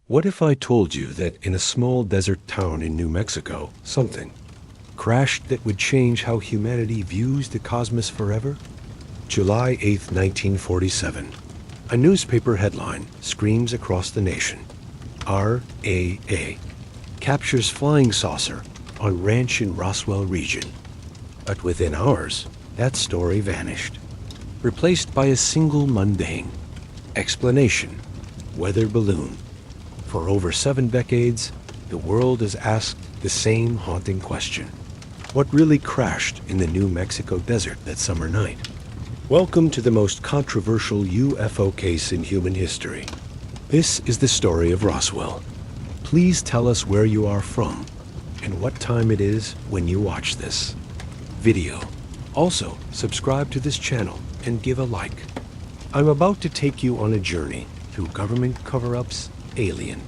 What if I told you that in a small desert town in New Mexico, something crashed that would change how humanity views the cosmos forever? July 8, 1947. A newspaper headline screams across the nation. RAA captures flying saucer on ranch in Roswell region. But within hours, that story vanished, replaced by a single mundane explanation: weather balloon. For over 7 decades, the world has asked the same haunting question. What really crashed in the New Mexico desert that summer night? Welcome to the most controversial UFO case in human history. This is the story of Roswell. Please tell us where you are from and what time it is when you watch this video. Also, subscribe to this channel and give a like. I'm about to take you on a journey through government cover-ups, alien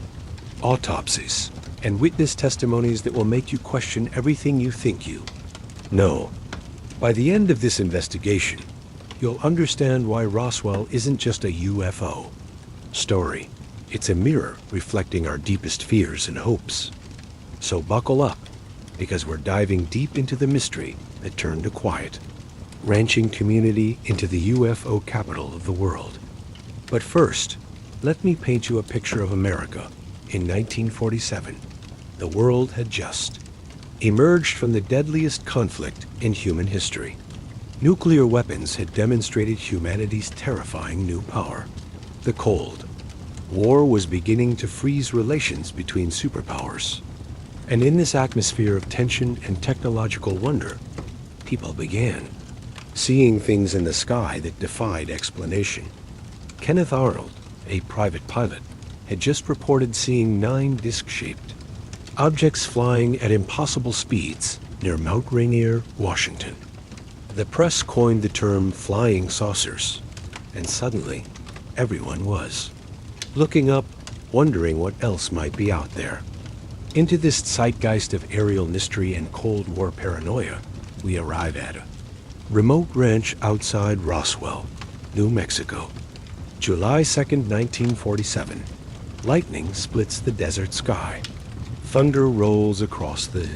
autopsies, and witness testimonies that will make you question everything you think you know. By the end of this investigation, you'll understand why Roswell isn't just a UFO story. It's a mirror reflecting our deepest fears and hopes. So buckle up, because we're diving deep into the mystery that turned a quiet ranching community into the UFO capital of the world. But first, let me paint you a picture of America in 1947. The world had just emerged from the deadliest conflict in human history. Nuclear weapons had demonstrated humanity's terrifying new power. The Cold War was beginning to freeze relations between superpowers. And in this atmosphere of tension and technological wonder, people began seeing things in the sky that defied explanation. Kenneth Arnold, a private pilot, had just reported seeing 9 disc-shaped objects flying at impossible speeds near Mount Rainier, Washington. The press coined the term flying saucers, and suddenly everyone was looking up, wondering what else might be out there. Into this zeitgeist of aerial mystery and Cold War paranoia, we arrive at a remote ranch outside Roswell, New Mexico. July 2nd, 1947. Lightning splits the desert sky. Thunder rolls across the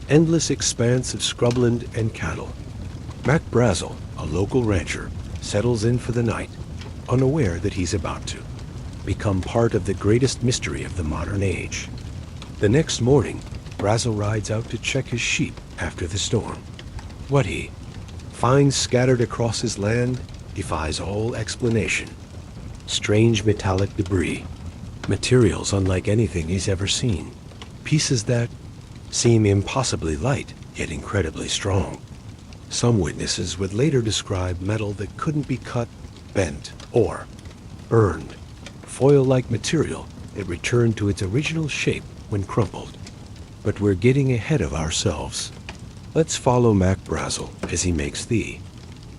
endless expanse of scrubland and cattle. Mac Brazel, a local rancher, settles in for the night, unaware that he's about to become part of the greatest mystery of the modern age. The next morning, Brazel rides out to check his sheep after the storm. What he finds scattered across his land defies all explanation. Strange metallic debris, materials unlike anything he's ever seen, pieces that seem impossibly light yet incredibly strong. Some witnesses would later describe metal that couldn't be cut, bent, or burned, foil-like material that returned to its original shape when crumpled. But we're getting ahead of ourselves. Let's follow Mac Brazel as he makes the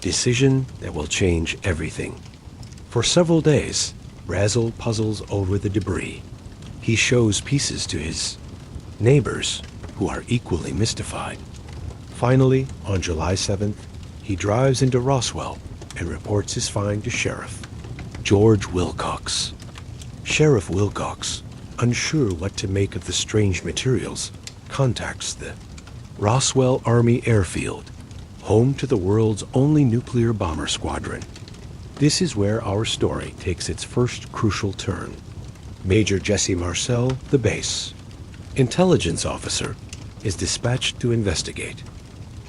decision that will change everything. For several days, Brazel puzzles over the debris. He shows pieces to his neighbors, who are equally mystified. Finally, on July 7th, he drives into Roswell and reports his find to Sheriff George Wilcox. Sheriff Wilcox, unsure what to make of the strange materials, contacts the Roswell Army Airfield, home to the world's only nuclear bomber squadron. This is where our story takes its first crucial turn. Major Jesse Marcel, the base intelligence officer, is dispatched to investigate.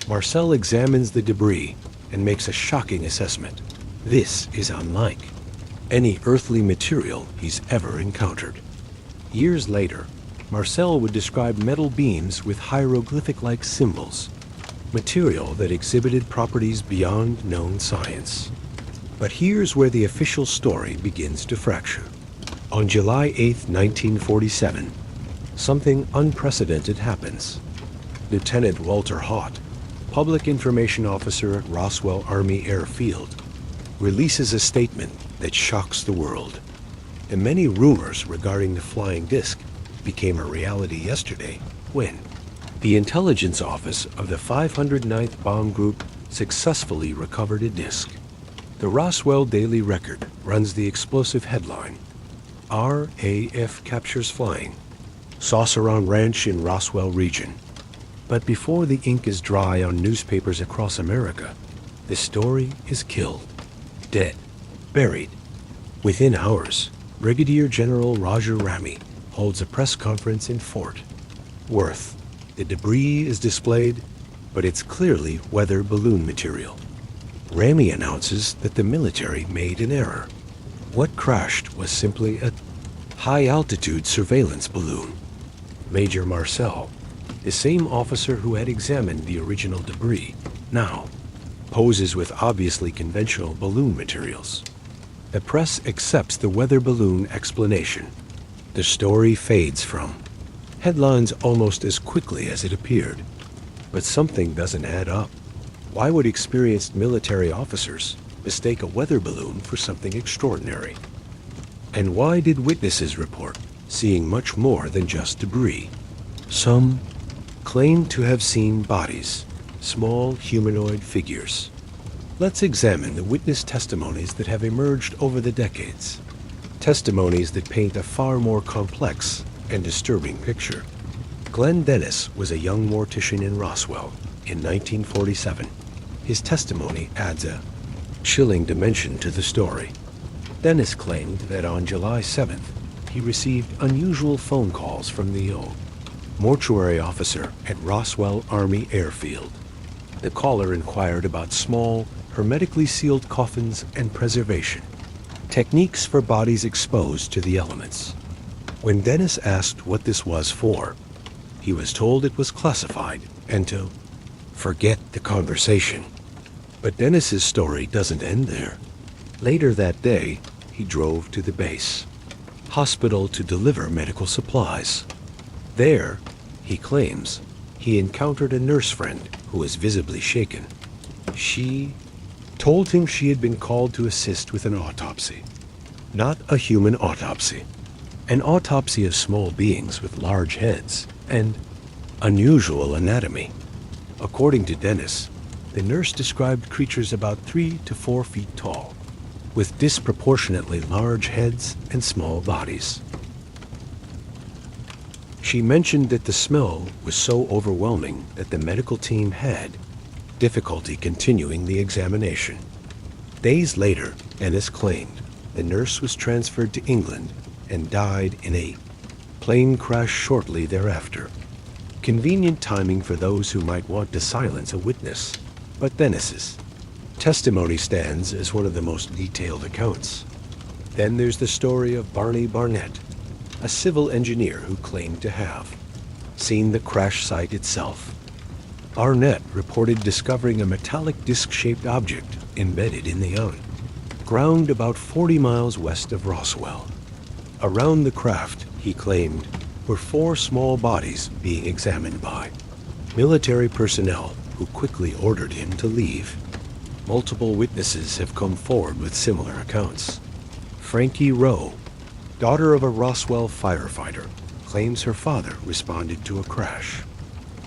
Marcel examines the debris and makes a shocking assessment. This is unlike any earthly material he's ever encountered. Years later, Marcel would describe metal beams with hieroglyphic-like symbols, material that exhibited properties beyond known science. But here's where the official story begins to fracture. On July 8, 1947, something unprecedented happens. Lieutenant Walter Haut, public information officer at Roswell Army Airfield, releases a statement that shocks the world. And many rumors regarding the flying disc became a reality yesterday when the intelligence office of the 509th Bomb Group successfully recovered a disc. The Roswell Daily Record runs the explosive headline, RAF Captures Flying, Sauceron Ranch in Roswell region. But before the ink is dry on newspapers across America, the story is killed, dead, buried. Within hours, Brigadier General Roger Ramey holds a press conference in Fort Worth. The debris is displayed, but it's clearly weather balloon material. Ramey announces that the military made an error. What crashed was simply a high-altitude surveillance balloon. Major Marcel, the same officer who had examined the original debris, now poses with obviously conventional balloon materials. The press accepts the weather balloon explanation. The story fades from headlines almost as quickly as it appeared. But something doesn't add up. Why would experienced military officers mistake a weather balloon for something extraordinary? And why did witnesses report seeing much more than just debris? Some claim to have seen bodies, small humanoid figures. Let's examine the witness testimonies that have emerged over the decades. Testimonies that paint a far more complex and disturbing picture. Glenn Dennis was a young mortician in Roswell in 1947. His testimony adds a chilling dimension to the story. Dennis claimed that on July 7th, he received unusual phone calls from the mortuary officer at Roswell Army Airfield. The caller inquired about small, hermetically sealed coffins and preservation, techniques for bodies exposed to the elements. When Dennis asked what this was for, he was told it was classified and to forget the conversation. But Dennis's story doesn't end there. Later that day, he drove to the base hospital to deliver medical supplies. There, he claims, he encountered a nurse friend who was visibly shaken. She told him she had been called to assist with an autopsy. Not a human autopsy. An autopsy of small beings with large heads and unusual anatomy. According to Dennis, the nurse described creatures about 3 to 4 feet tall, with disproportionately large heads and small bodies. She mentioned that the smell was so overwhelming that the medical team had difficulty continuing the examination. Days later, Dennis claimed the nurse was transferred to England and died in a plane crash shortly thereafter. Convenient timing for those who might want to silence a witness. But Dennis's testimony stands as one of the most detailed accounts. Then there's the story of Barney Barnett, a civil engineer who claimed to have seen the crash site itself. Barnett reported discovering a metallic disc-shaped object embedded in the ground about 40 miles west of Roswell. Around the craft, he claimed, were 4 small bodies being examined by military personnel who quickly ordered him to leave. Multiple witnesses have come forward with similar accounts. Frankie Rowe, daughter of a Roswell firefighter, claims her father responded to a crash.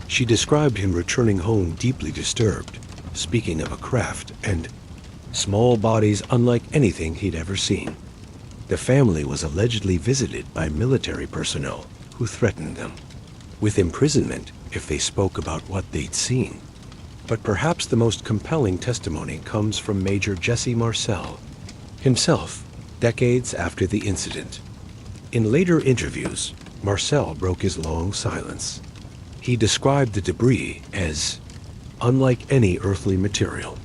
She described him returning home deeply disturbed, speaking of a craft and small bodies unlike anything he'd ever seen. The family was allegedly visited by military personnel who threatened them with imprisonment if they spoke about what they'd seen. But perhaps the most compelling testimony comes from Major Jesse Marcel himself, decades after the incident. In later interviews, Marcel broke his long silence. He described the debris as unlike any earthly material.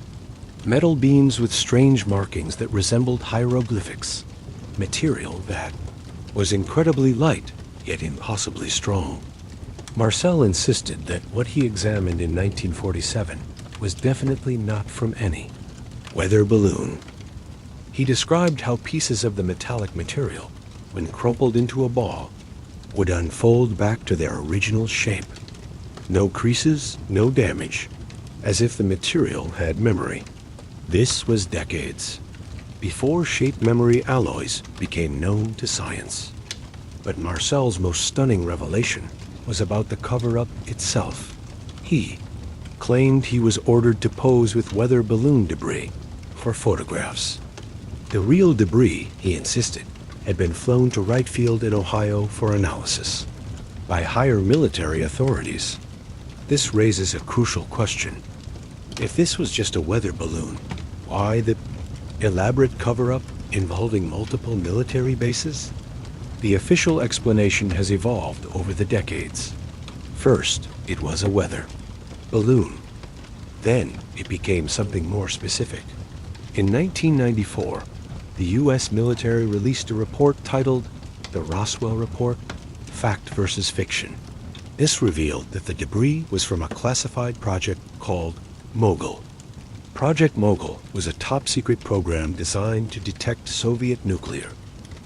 Metal beams with strange markings that resembled hieroglyphics. Material that was incredibly light, yet impossibly strong. Marcel insisted that what he examined in 1947 was definitely not from any weather balloon. He described how pieces of the metallic material, when crumpled into a ball, would unfold back to their original shape. No creases, no damage, as if the material had memory. This was decades before shape memory alloys became known to science. But Marcel's most stunning revelation was about the cover-up itself. He claimed he was ordered to pose with weather balloon debris for photographs. The real debris, he insisted, had been flown to Wright Field in Ohio for analysis by higher military authorities. This raises a crucial question. If this was just a weather balloon, why the elaborate cover-up involving multiple military bases? The official explanation has evolved over the decades. First, it was a weather balloon. Then, it became something more specific. In 1994, the U.S. military released a report titled The Roswell Report, Fact versus Fiction. This revealed that the debris was from a classified project called Mogul. Project Mogul was a top-secret program designed to detect Soviet nuclear.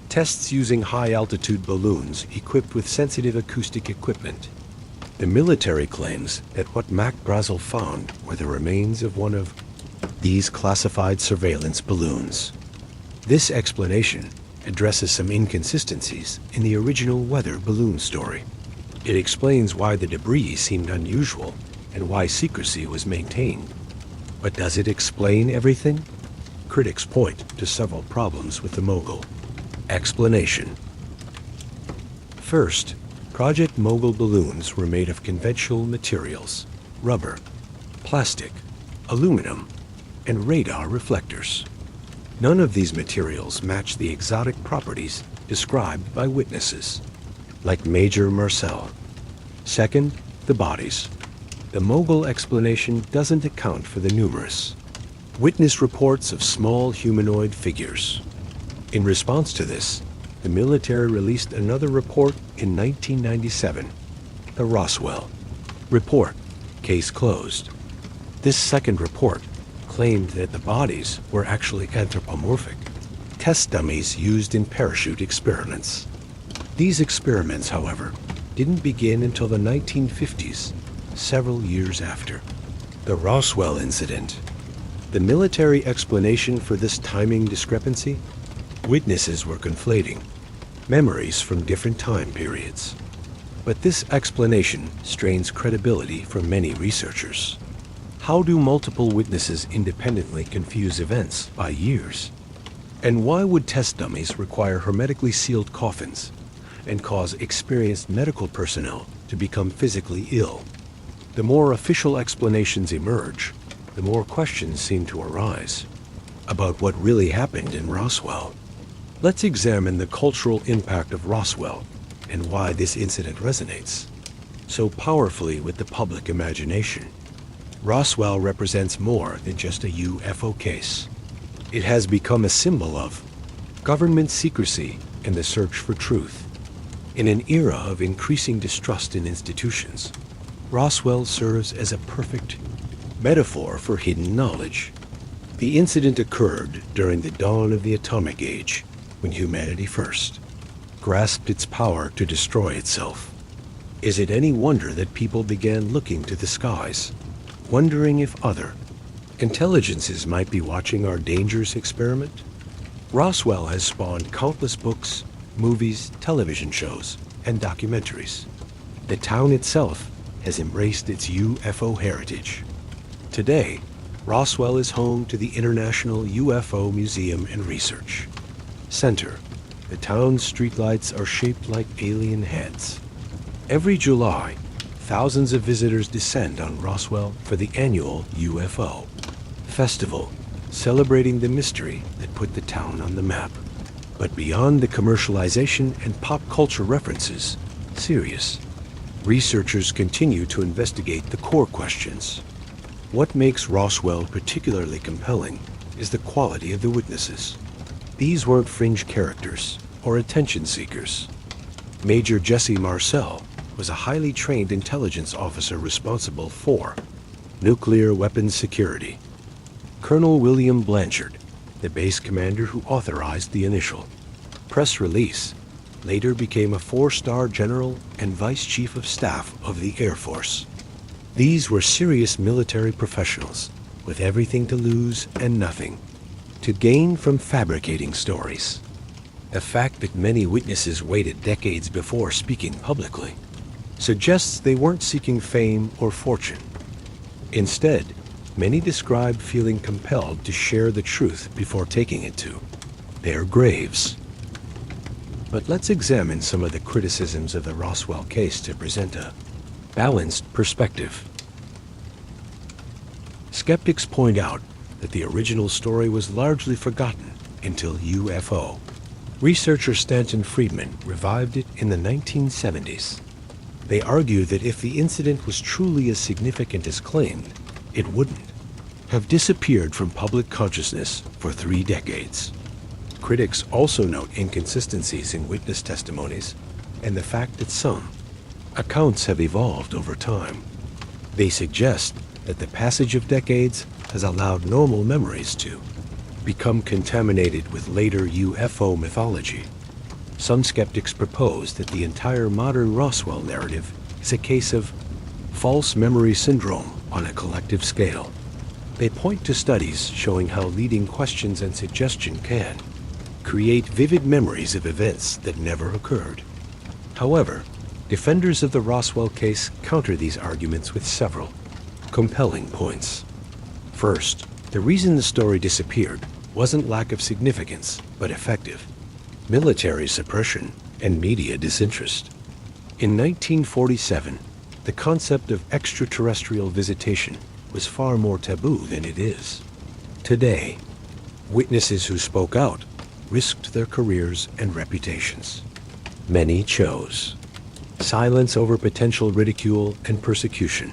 Tests using high-altitude balloons equipped with sensitive acoustic equipment. The military claims that what Mac Brazel found were the remains of one of these classified surveillance balloons. This explanation addresses some inconsistencies in the original weather balloon story. It explains why the debris seemed unusual and why secrecy was maintained. But does it explain everything? Critics point to several problems with the Mogul explanation. First, Project Mogul balloons were made of conventional materials, rubber, plastic, aluminum, and radar reflectors. None of these materials match the exotic properties described by witnesses, like Major Marcel. Second, the bodies. The Mogul explanation doesn't account for the numerous witness reports of small humanoid figures. In response to this, the military released another report in 1997, the Roswell Report, case closed. This second report claimed that the bodies were actually anthropomorphic, test dummies used in parachute experiments. These experiments, however, didn't begin until the 1950s, several years after the Roswell incident. The military explanation for this timing discrepancy? Witnesses were conflating memories from different time periods. But this explanation strains credibility for many researchers. How do multiple witnesses independently confuse events by years? And why would test dummies require hermetically sealed coffins and cause experienced medical personnel to become physically ill? The more official explanations emerge, the more questions seem to arise about what really happened in Roswell. Let's examine the cultural impact of Roswell and why this incident resonates so powerfully with the public imagination. Roswell represents more than just a UFO case. It has become a symbol of government secrecy and the search for truth. In an era of increasing distrust in institutions, Roswell serves as a perfect metaphor for hidden knowledge. The incident occurred during the dawn of the atomic age, when humanity first grasped its power to destroy itself. Is it any wonder that people began looking to the skies, wondering if other intelligences might be watching our dangerous experiment? Roswell has spawned countless books, movies, television shows, and documentaries. The town itself has embraced its UFO heritage. Today, Roswell is home to the International UFO Museum and Research Center. The town's streetlights are shaped like alien heads. Every July, thousands of visitors descend on Roswell for the annual UFO Festival, celebrating the mystery that put the town on the map. But beyond the commercialization and pop culture references, serious researchers continue to investigate the core questions. What makes Roswell particularly compelling is the quality of the witnesses. These weren't fringe characters or attention seekers. Major Jesse Marcel was a highly trained intelligence officer responsible for nuclear weapons security. Colonel William Blanchard, the base commander who authorized the initial press release, later became a 4-star general and vice chief of staff of the Air Force. These were serious military professionals with everything to lose and nothing to gain from fabricating stories. The fact that many witnesses waited decades before speaking publicly suggests they weren't seeking fame or fortune. Instead, many described feeling compelled to share the truth before taking it to their graves. But let's examine some of the criticisms of the Roswell case to present a balanced perspective. Skeptics point out that the original story was largely forgotten until UFO. Researcher Stanton Friedman revived it in the 1970s. They argue that if the incident was truly as significant as claimed, it wouldn't have disappeared from public consciousness for 3 decades. Critics also note inconsistencies in witness testimonies and the fact that some accounts have evolved over time. They suggest that the passage of decades has allowed normal memories to become contaminated with later UFO mythology. Some skeptics propose that the entire modern Roswell narrative is a case of false memory syndrome on a collective scale. They point to studies showing how leading questions and suggestion can create vivid memories of events that never occurred. However, defenders of the Roswell case counter these arguments with several compelling points. First, the reason the story disappeared wasn't lack of significance, but effective military suppression and media disinterest. In 1947, the concept of extraterrestrial visitation was far more taboo than it is today. Witnesses who spoke out risked their careers and reputations. Many chose silence over potential ridicule and persecution.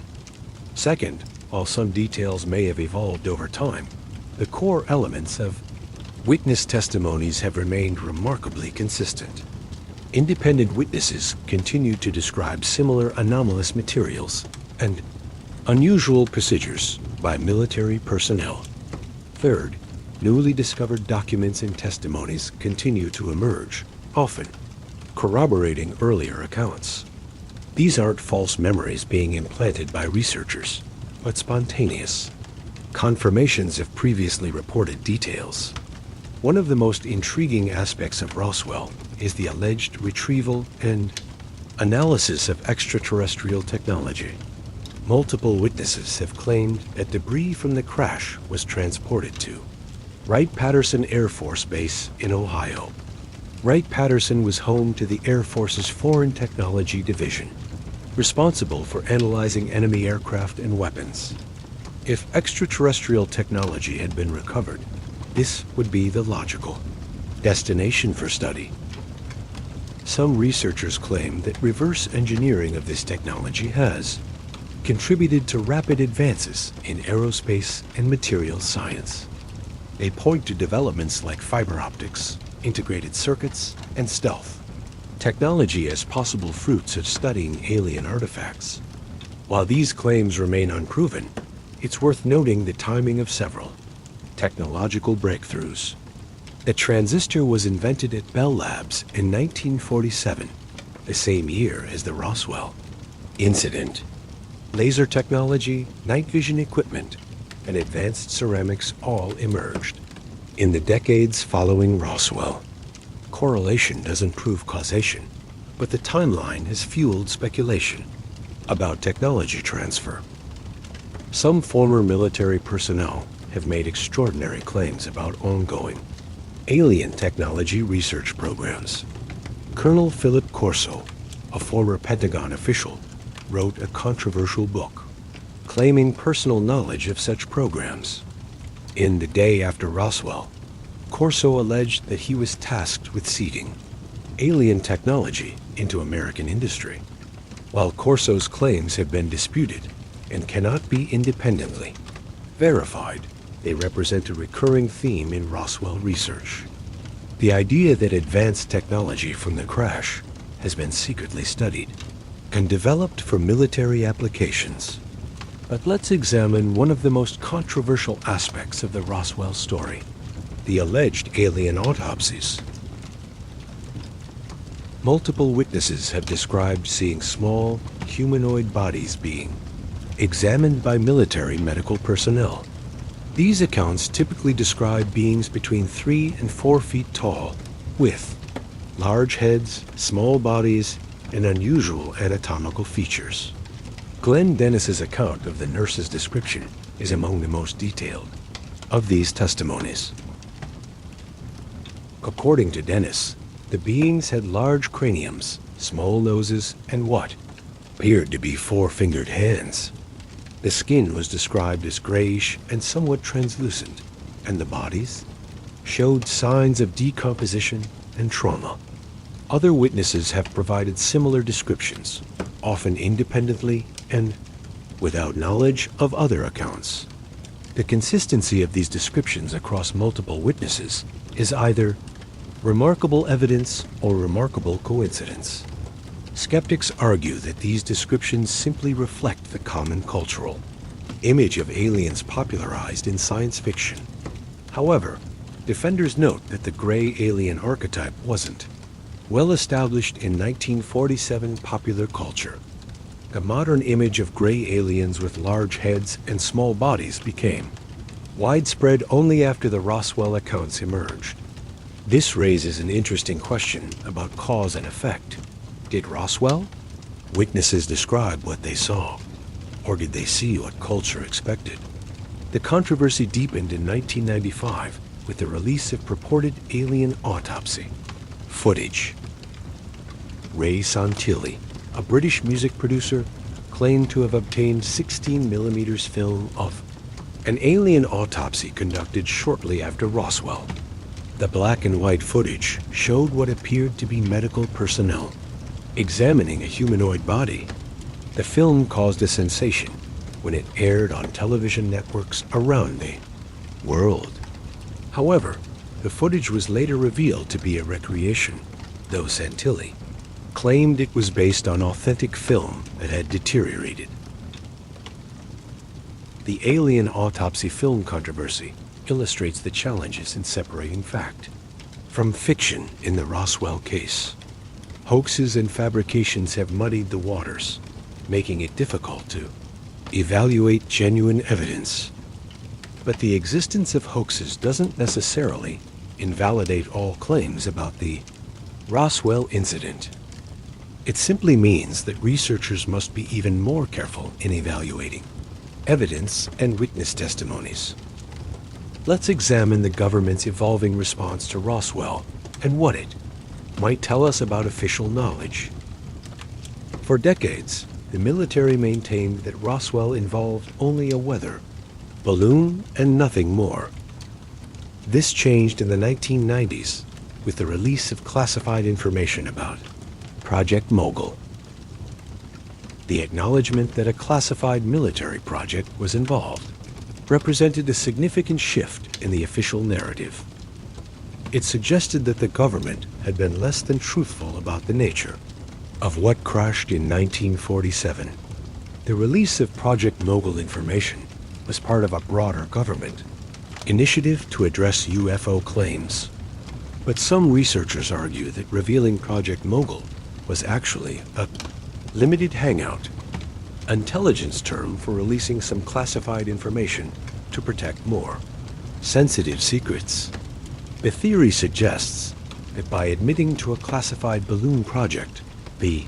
Second, while some details may have evolved over time, the core elements of witness testimonies have remained remarkably consistent. Independent witnesses continue to describe similar anomalous materials and unusual procedures by military personnel. Third, newly discovered documents and testimonies continue to emerge, often corroborating earlier accounts. These aren't false memories being implanted by researchers, but spontaneous confirmations of previously reported details. One of the most intriguing aspects of Roswell is the alleged retrieval and analysis of extraterrestrial technology. Multiple witnesses have claimed that debris from the crash was transported to Wright-Patterson Air Force Base in Ohio. Wright-Patterson was home to the Air Force's Foreign Technology Division, responsible for analyzing enemy aircraft and weapons. If extraterrestrial technology had been recovered, this would be the logical destination for study. Some researchers claim that reverse engineering of this technology has contributed to rapid advances in aerospace and materials science. They point to developments like fiber optics, integrated circuits, and stealth technology as possible fruits of studying alien artifacts. While these claims remain unproven, it's worth noting the timing of several technological breakthroughs. The transistor was invented at Bell Labs in 1947, the same year as the Roswell incident. Laser technology, night vision equipment, and advanced ceramics all emerged in the decades following Roswell. Correlation doesn't prove causation, but the timeline has fueled speculation about technology transfer. Some former military personnel have made extraordinary claims about ongoing alien technology research programs. Colonel Philip Corso, a former Pentagon official, wrote a controversial book claiming personal knowledge of such programs. In The Day After Roswell, Corso alleged that he was tasked with seeding alien technology into American industry. While Corso's claims have been disputed and cannot be independently verified, they represent a recurring theme in Roswell research. The idea that advanced technology from the crash has been secretly studied and developed for military applications. But let's examine one of the most controversial aspects of the Roswell story: the alleged alien autopsies. Multiple witnesses have described seeing small, humanoid bodies being examined by military medical personnel. These accounts typically describe beings between 3 and 4 feet tall, with large heads, small bodies, and unusual anatomical features. Glenn Dennis's account of the nurse's description is among the most detailed of these testimonies. According to Dennis, The beings had large craniums, small noses, and what appeared to be four-fingered hands. The skin was described as grayish and somewhat translucent, and the bodies showed signs of decomposition and trauma. Other witnesses have provided similar descriptions, often independently and without knowledge of other accounts. The consistency of these descriptions across multiple witnesses is either remarkable evidence or remarkable coincidence. Skeptics argue that these descriptions simply reflect the common cultural image of aliens popularized in science fiction. However, defenders note that the gray alien archetype wasn't well established in 1947 popular culture. The modern image of gray aliens with large heads and small bodies became widespread only after the Roswell accounts emerged. This raises an interesting question about cause and effect. Did Roswell witnesses describe what they saw, or did they see what culture expected? The controversy deepened in 1995 with the release of purported alien autopsy footage. Ray Santilli, a British music producer, claimed to have obtained 16mm film of an alien autopsy conducted shortly after Roswell. The black and white footage showed what appeared to be medical personnel examining a humanoid body. The film caused a sensation when it aired on television networks around the world. However, the footage was later revealed to be a recreation, though Santilli claimed it was based on authentic film that had deteriorated. The alien autopsy film controversy illustrates the challenges in separating fact from fiction in the Roswell case. Hoaxes and fabrications have muddied the waters, making it difficult to evaluate genuine evidence. But the existence of hoaxes doesn't necessarily invalidate all claims about the Roswell incident. It simply means that researchers must be even more careful in evaluating evidence and witness testimonies. Let's examine the government's evolving response to Roswell and what it might tell us about official knowledge. For decades, the military maintained that Roswell involved only a weather balloon and nothing more. This changed in the 1990s with the release of classified information about Project Mogul. The acknowledgement that a classified military project was involved represented a significant shift in the official narrative. It suggested that the government had been less than truthful about the nature of what crashed in 1947. The release of Project Mogul information was part of a broader government initiative to address UFO claims. But some researchers argue that revealing Project Mogul was actually a limited hangout, an intelligence term for releasing some classified information to protect more sensitive secrets. The theory suggests that by admitting to a classified balloon project, the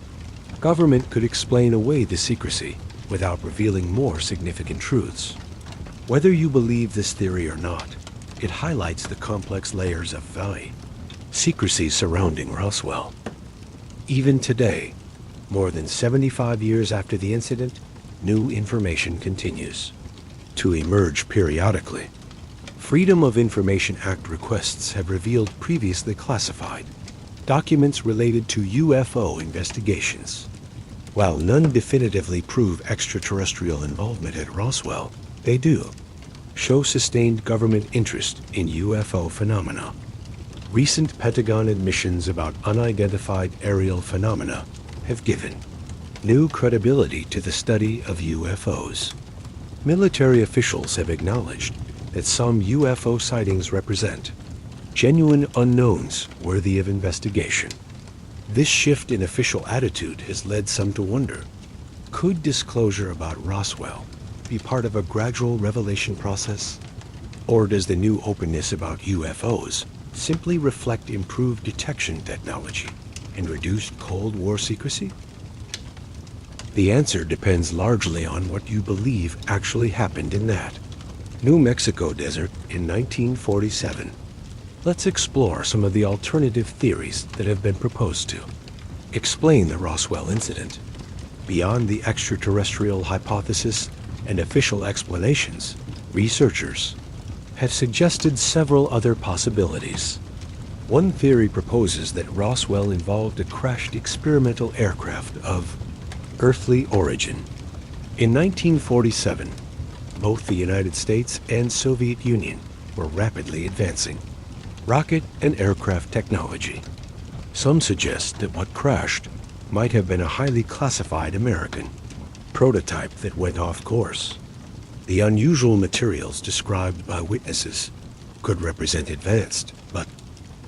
government could explain away the secrecy without revealing more significant truths. Whether you believe this theory or not, it highlights the complex layers of secrecy surrounding Roswell. Even today, more than 75 years after the incident, new information continues to emerge periodically. Freedom of Information Act requests have revealed previously classified documents related to UFO investigations. While none definitively prove extraterrestrial involvement at Roswell, they do show sustained government interest in UFO phenomena. Recent Pentagon admissions about unidentified aerial phenomena have given new credibility to the study of UFOs. Military officials have acknowledged that some UFO sightings represent genuine unknowns worthy of investigation. This shift in official attitude has led some to wonder, could disclosure about Roswell be part of a gradual revelation process? Or does the new openness about UFOs simply reflect improved detection technology and reduced Cold War secrecy? The answer depends largely on what you believe actually happened in that New Mexico desert in 1947. let's explore some of the alternative theories that have been proposed to explain the Roswell incident. Beyond the extraterrestrial hypothesis and official explanations, researchers have suggested several other possibilities. One theory proposes that Roswell involved a crashed experimental aircraft of earthly origin. In 1947, both the United States and Soviet Union were rapidly advancing rocket and aircraft technology. Some suggest that what crashed might have been a highly classified American prototype that went off course. The unusual materials described by witnesses could represent advanced, but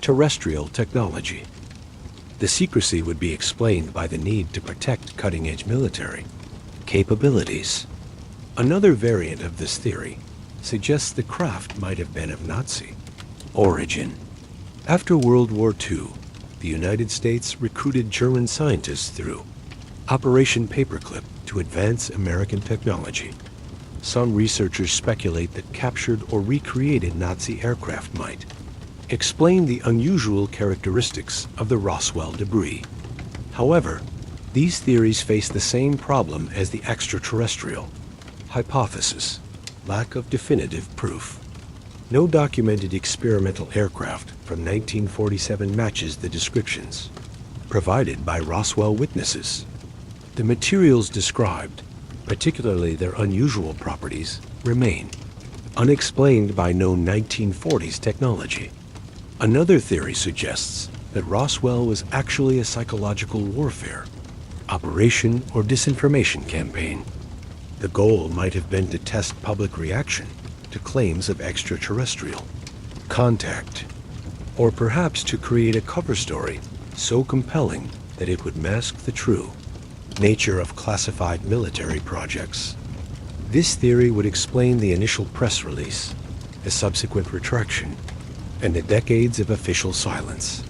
terrestrial technology. The secrecy would be explained by the need to protect cutting-edge military capabilities. Another variant of this theory suggests the craft might have been of Nazi origin. After World War II, the United States recruited German scientists through Operation Paperclip to advance American technology. Some researchers speculate that captured or recreated Nazi aircraft might explain the unusual characteristics of the Roswell debris. However, these theories face the same problem as the extraterrestrial hypothesis: lack of definitive proof. No documented experimental aircraft from 1947 matches the descriptions provided by Roswell witnesses. The materials described, particularly their unusual properties, remain unexplained by known 1940s technology. Another theory suggests that Roswell was actually a psychological warfare operation or disinformation campaign. The goal might have been to test public reaction to claims of extraterrestrial contact, or perhaps to create a cover story so compelling that it would mask the true nature of classified military projects. This theory would explain the initial press release, the subsequent retraction, and the decades of official silence.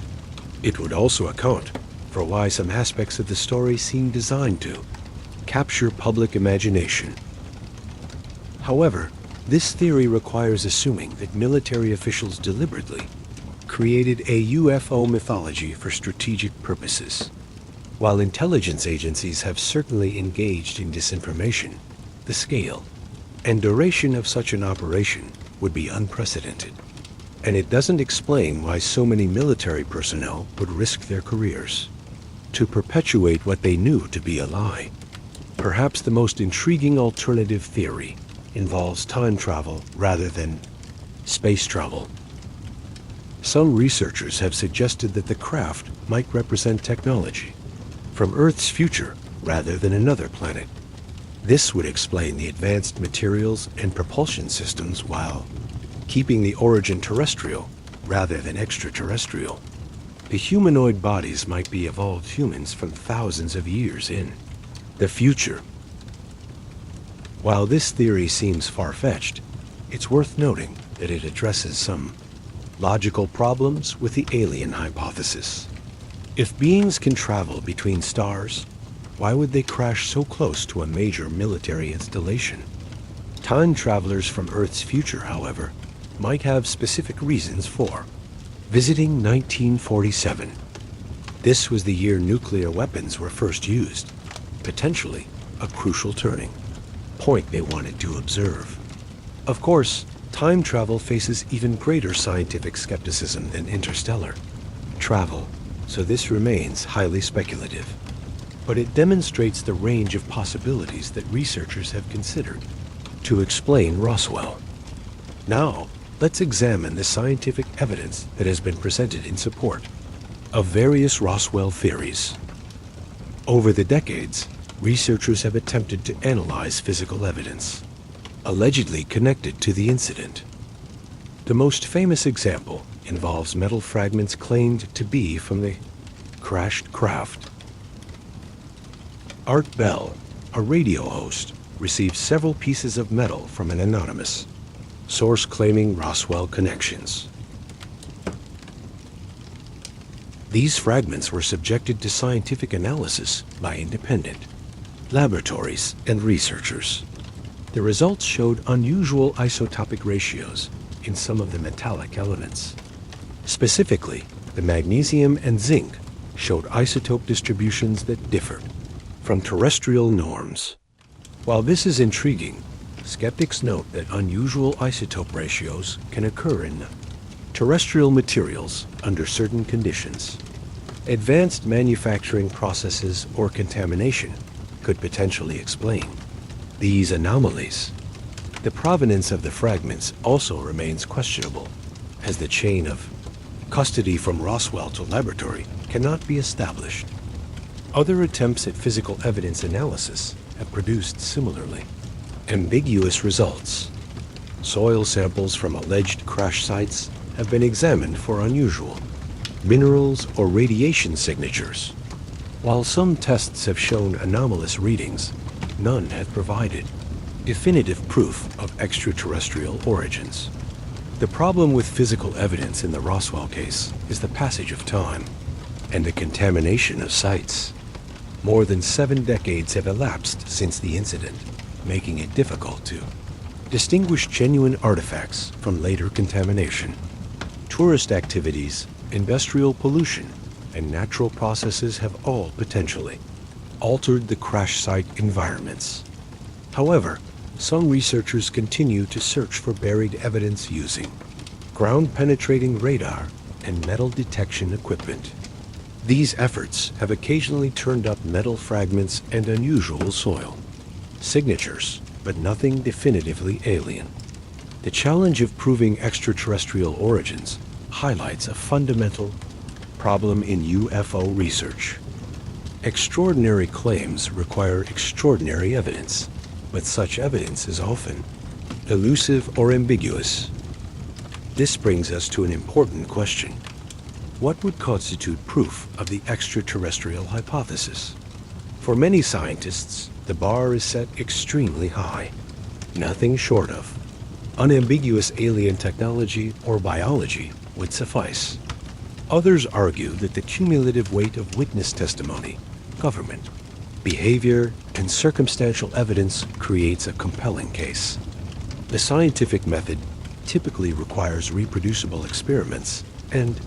It would also account for why some aspects of the story seem designed to capture public imagination. However, this theory requires assuming that military officials deliberately created a UFO mythology for strategic purposes. While intelligence agencies have certainly engaged in disinformation, the scale and duration of such an operation would be unprecedented, and it doesn't explain why so many military personnel would risk their careers to perpetuate what they knew to be a lie. Perhaps the most intriguing alternative theory involves time travel rather than space travel. Some researchers have suggested that the craft might represent technology from Earth's future rather than another planet. This would explain the advanced materials and propulsion systems while keeping the origin terrestrial rather than extraterrestrial. The humanoid bodies might be evolved humans from thousands of years in the future. While this theory seems far-fetched, it's worth noting that it addresses some logical problems with the alien hypothesis. If beings can travel between stars, why would they crash so close to a major military installation? Time travelers from Earth's future, however, might have specific reasons for visiting 1947. This was the year nuclear weapons were first used, potentially a crucial turning point they wanted to observe. Of course, time travel faces even greater scientific skepticism than interstellar travel, so this remains highly speculative. But it demonstrates the range of possibilities that researchers have considered to explain Roswell. Now, let's examine the scientific evidence that has been presented in support of various Roswell theories. Over the decades, researchers have attempted to analyze physical evidence allegedly connected to the incident. The most famous example involves metal fragments claimed to be from the crashed craft. Art Bell, a radio host, received several pieces of metal from an anonymous source claiming Roswell connections. These fragments were subjected to scientific analysis by independent laboratories and researchers. The results showed unusual isotopic ratios in some of the metallic elements. Specifically, the magnesium and zinc showed isotope distributions that differed from terrestrial norms. While this is intriguing, skeptics note that unusual isotope ratios can occur in terrestrial materials under certain conditions. Advanced manufacturing processes or contamination could potentially explain these anomalies. The provenance of the fragments also remains questionable, as the chain of custody from Roswell to laboratory cannot be established. Other attempts at physical evidence analysis have produced similarly ambiguous results. Soil samples from alleged crash sites have been examined for unusual minerals or radiation signatures. While some tests have shown anomalous readings, none have provided definitive proof of extraterrestrial origins. The problem with physical evidence in the Roswell case is the passage of time and the contamination of sites. More than 7 decades have elapsed since the incident, making it difficult to distinguish genuine artifacts from later contamination. Tourist activities, industrial pollution, and natural processes have all potentially altered the crash site environments. However, some researchers continue to search for buried evidence using ground-penetrating radar and metal detection equipment. These efforts have occasionally turned up metal fragments and unusual soil signatures, but nothing definitively alien. The challenge of proving extraterrestrial origins highlights a fundamental problem in UFO research. Extraordinary claims require extraordinary evidence, but such evidence is often elusive or ambiguous. This brings us to an important question. What would constitute proof of the extraterrestrial hypothesis? For many scientists, the bar is set extremely high. Nothing short of unambiguous alien technology or biology would suffice. Others argue that the cumulative weight of witness testimony, government, behavior, and circumstantial evidence creates a compelling case. The scientific method typically requires reproducible experiments and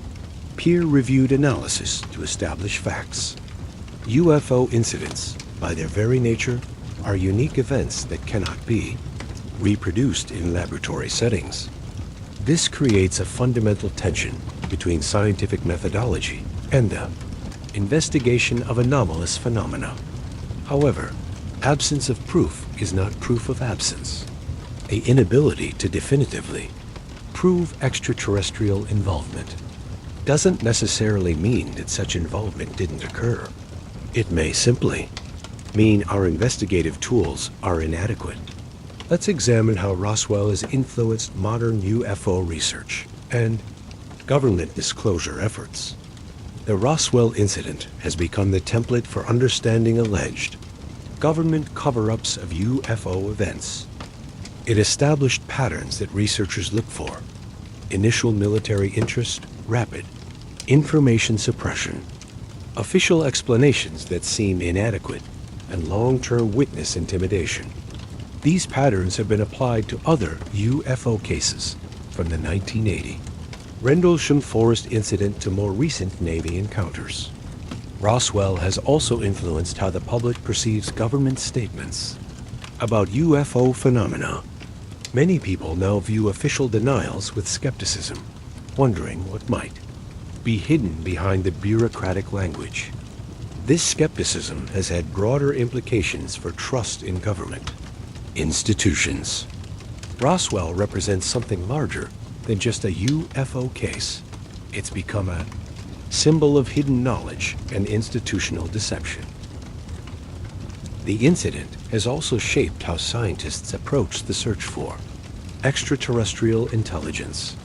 peer-reviewed analysis to establish facts. UFO incidents, by their very nature, are unique events that cannot be reproduced in laboratory settings. This creates a fundamental tension between scientific methodology and the investigation of anomalous phenomena. However, absence of proof is not proof of absence. An inability to definitively prove extraterrestrial involvement doesn't necessarily mean that such involvement didn't occur. It may simply mean our investigative tools are inadequate. Let's examine how Roswell has influenced modern UFO research and government disclosure efforts. The Roswell incident has become the template for understanding alleged government cover-ups of UFO events. It established patterns that researchers look for: initial military interest, rapid information suppression, official explanations that seem inadequate, and long-term witness intimidation. These patterns have been applied to other UFO cases from the 1980 Rendlesham Forest incident to more recent Navy encounters. Roswell has also influenced how the public perceives government statements about UFO phenomena. Many people now view official denials with skepticism, wondering what might be hidden behind the bureaucratic language. This skepticism has had broader implications for trust in government institutions. Roswell represents something larger than just a UFO case. It's become a symbol of hidden knowledge and institutional deception. The incident has also shaped how scientists approach the search for extraterrestrial intelligence.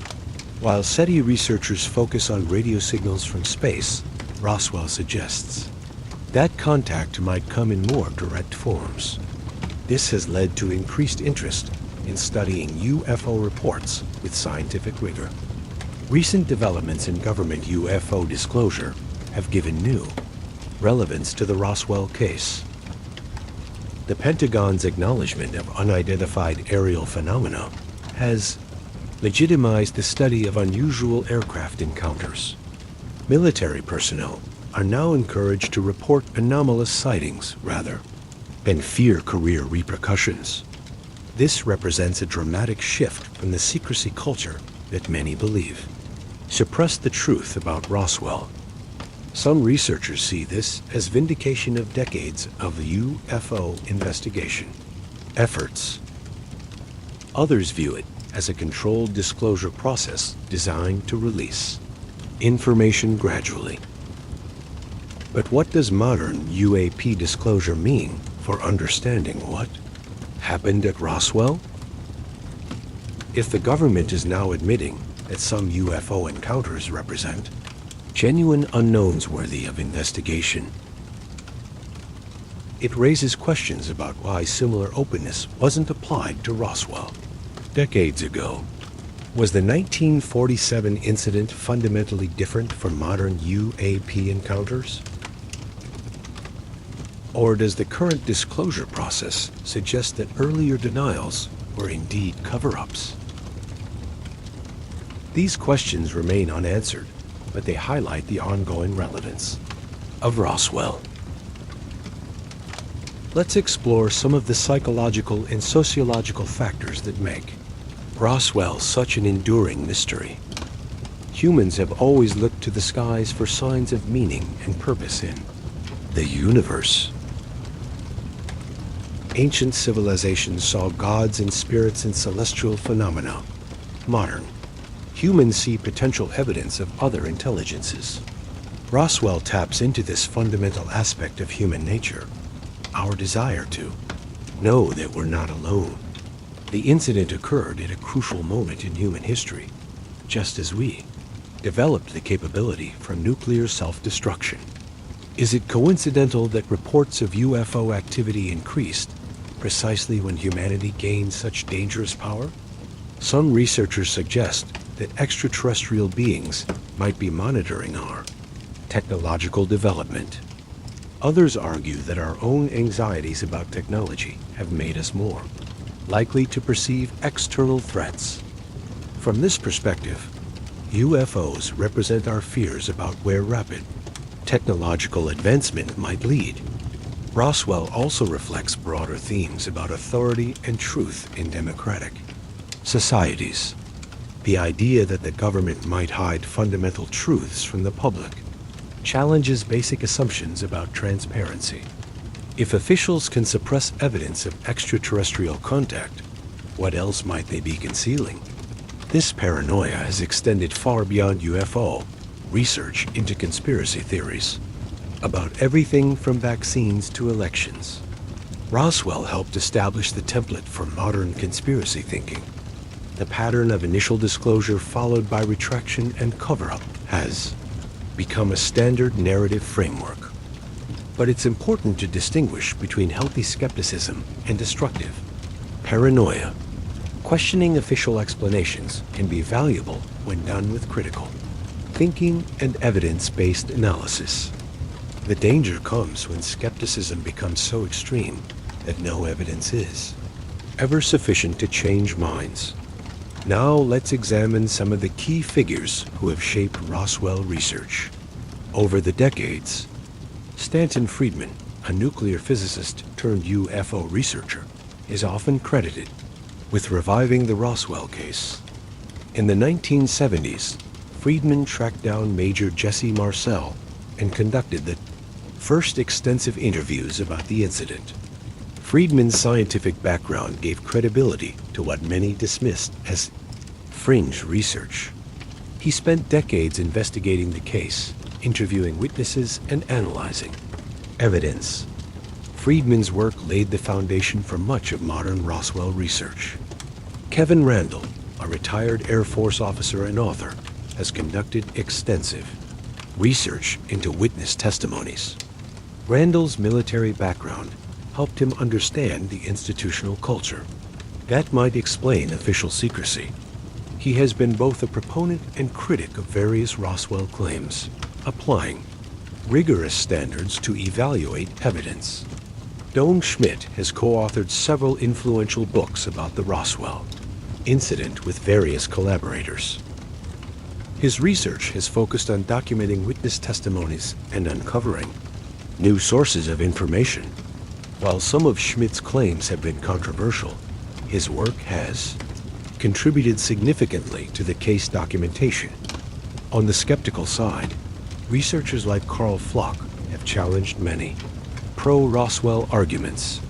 While SETI researchers focus on radio signals from space, Roswell suggests that contact might come in more direct forms. This has led to increased interest in studying UFO reports with scientific rigor. Recent developments in government UFO disclosure have given new relevance to the Roswell case. The Pentagon's acknowledgement of unidentified aerial phenomena has legitimized the study of unusual aircraft encounters. Military personnel are now encouraged to report anomalous sightings rather than fear career repercussions. This represents a dramatic shift from the secrecy culture that many believe suppressed the truth about Roswell. Some researchers see this as vindication of decades of UFO investigation efforts. Others view it as a controlled disclosure process designed to release information gradually. But what does modern UAP disclosure mean for understanding what happened at Roswell? If the government is now admitting that some UFO encounters represent genuine unknowns worthy of investigation, it raises questions about why similar openness wasn't applied to Roswell decades ago. Was the 1947 incident fundamentally different from modern UAP encounters? Or does the current disclosure process suggest that earlier denials were indeed cover-ups? These questions remain unanswered, but they highlight the ongoing relevance of Roswell. Let's explore some of the psychological and sociological factors that make Roswell such an enduring mystery. Humans have always looked to the skies for signs of meaning and purpose in the universe. Ancient civilizations saw gods and spirits in celestial phenomena. Modern humans see potential evidence of other intelligences. Roswell taps into this fundamental aspect of human nature, our desire to know that we're not alone. The incident occurred at a crucial moment in human history, just as we developed the capability for nuclear self-destruction. Is it coincidental that reports of UFO activity increased precisely when humanity gained such dangerous power? Some researchers suggest that extraterrestrial beings might be monitoring our technological development. Others argue that our own anxieties about technology have made us more likely to perceive external threats. From this perspective, UFOs represent our fears about where rapid technological advancement might lead. Roswell also reflects broader themes about authority and truth in democratic societies. The idea that the government might hide fundamental truths from the public challenges basic assumptions about transparency. If officials can suppress evidence of extraterrestrial contact, what else might they be concealing? This paranoia has extended far beyond UFO research into conspiracy theories about everything from vaccines to elections. Roswell helped establish the template for modern conspiracy thinking. The pattern of initial disclosure followed by retraction and cover-up has become a standard narrative framework. But it's important to distinguish between healthy skepticism and destructive paranoia. Questioning official explanations can be valuable when done with critical thinking and evidence-based analysis. The danger comes when skepticism becomes so extreme that no evidence is ever sufficient to change minds. Now let's examine some of the key figures who have shaped Roswell research. Over the decades, Stanton Friedman, a nuclear physicist turned UFO researcher, is often credited with reviving the Roswell case. In the 1970s, Friedman tracked down Major Jesse Marcel and conducted the first extensive interviews about the incident. Friedman's scientific background gave credibility to what many dismissed as fringe research. He spent decades investigating the case, interviewing witnesses and analyzing evidence. Friedman's work laid the foundation for much of modern Roswell research. Kevin Randall, a retired Air Force officer and author, has conducted extensive research into witness testimonies. Randall's military background helped him understand the institutional culture that might explain official secrecy. He has been both a proponent and critic of various Roswell claims, applying rigorous standards to evaluate evidence. Doan Schmidt has co-authored several influential books about the Roswell incident with various collaborators. His research has focused on documenting witness testimonies and uncovering new sources of information. While some of Schmidt's claims have been controversial, his work has contributed significantly to the case documentation. On the skeptical side, researchers like Carl Flock have challenged many pro-Roswell arguments.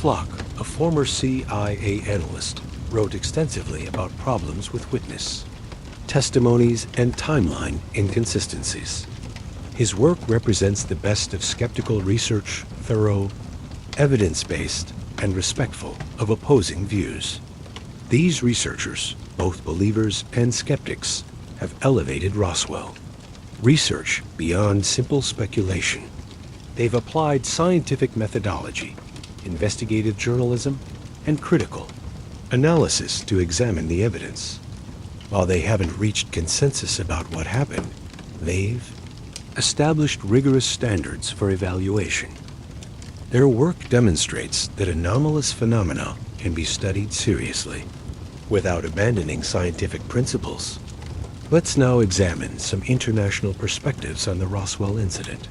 Flock, a former CIA analyst, wrote extensively about problems with witness testimonies and timeline inconsistencies. His work represents the best of skeptical research, thorough, evidence-based, and respectful of opposing views. These researchers, both believers and skeptics, have elevated Roswell research beyond simple speculation. They've applied scientific methodology, investigative journalism, and critical analysis to examine the evidence. While they haven't reached consensus about what happened, they've established rigorous standards for evaluation. Their work demonstrates that anomalous phenomena can be studied seriously without abandoning scientific principles. Let's now examine some international perspectives on the Roswell incident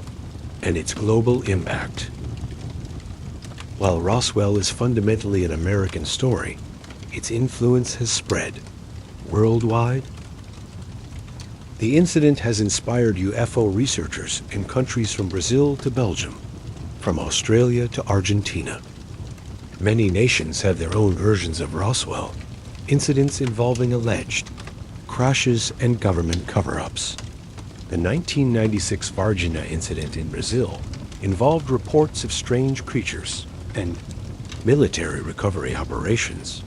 and its global impact. While Roswell is fundamentally an American story, its influence has spread worldwide. The incident has inspired UFO researchers in countries from Brazil to Belgium, from Australia to Argentina. Many nations have their own versions of Roswell, incidents involving alleged crashes and government cover-ups. The 1996 Varginha incident in Brazil involved reports of strange creatures and military recovery operations.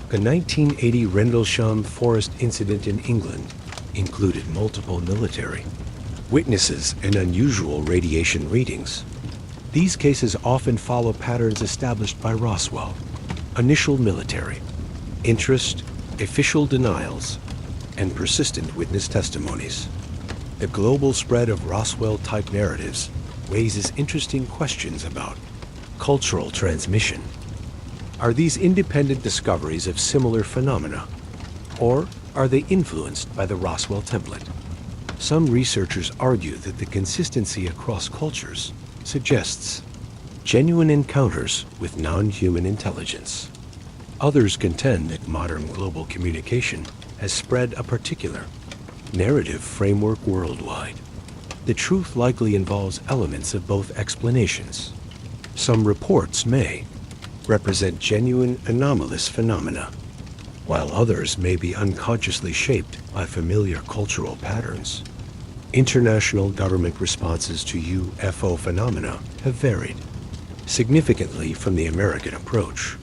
The 1980 Rendlesham Forest incident in England included multiple military witnesses and unusual radiation readings. These cases often follow patterns established by Roswell: initial military interest, official denials, and persistent witness testimonies. The global spread of Roswell-type narratives raises interesting questions about cultural transmission. Are these independent discoveries of similar phenomena, or are they influenced by the Roswell template? Some researchers argue that the consistency across cultures suggests genuine encounters with non-human intelligence. Others contend that modern global communication has spread a particular narrative framework worldwide. The truth likely involves elements of both explanations. Some reports may represent genuine anomalous phenomena, while others may be unconsciously shaped by familiar cultural patterns. International government responses to UFO phenomena have varied significantly from the American approach.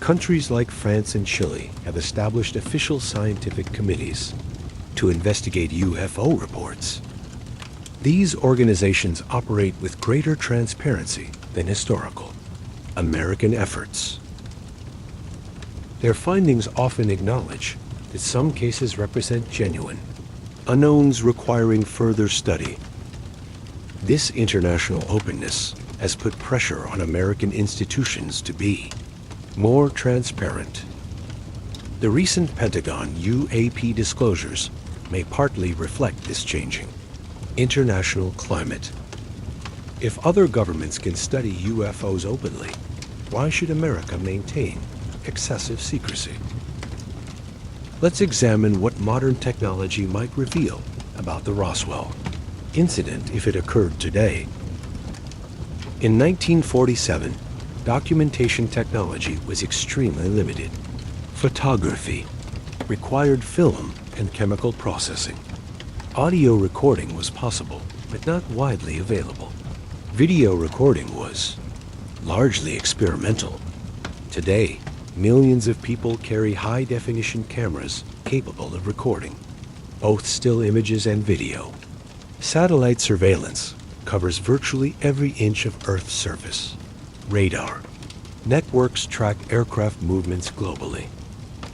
Countries like France and Chile have established official scientific committees to investigate UFO reports. These organizations operate with greater transparency than historical American efforts. Their findings often acknowledge that some cases represent genuine unknowns requiring further study. This international openness has put pressure on American institutions to be more transparent. The recent Pentagon UAP disclosures may partly reflect this changing international climate. If other governments can study UFOs openly, why should America maintain excessive secrecy? Let's examine what modern technology might reveal about the Roswell incident if it occurred today. In 1947, documentation technology was extremely limited. Photography required film and chemical processing. Audio recording was possible, but not widely available. Video recording was largely experimental. Today, millions of people carry high-definition cameras capable of recording both still images and video. Satellite surveillance covers virtually every inch of Earth's surface. Radar networks track aircraft movements globally.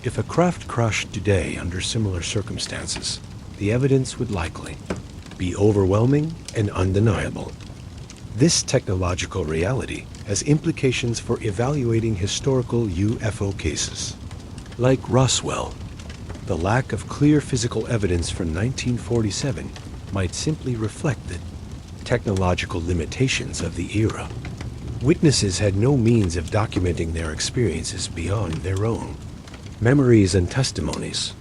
If a craft crashed today under similar circumstances, the evidence would likely be overwhelming and undeniable. This technological reality has implications for evaluating historical UFO cases. Like Roswell, the lack of clear physical evidence from 1947 might simply reflect the technological limitations of the era. Witnesses had no means of documenting their experiences beyond their own memories and testimonies.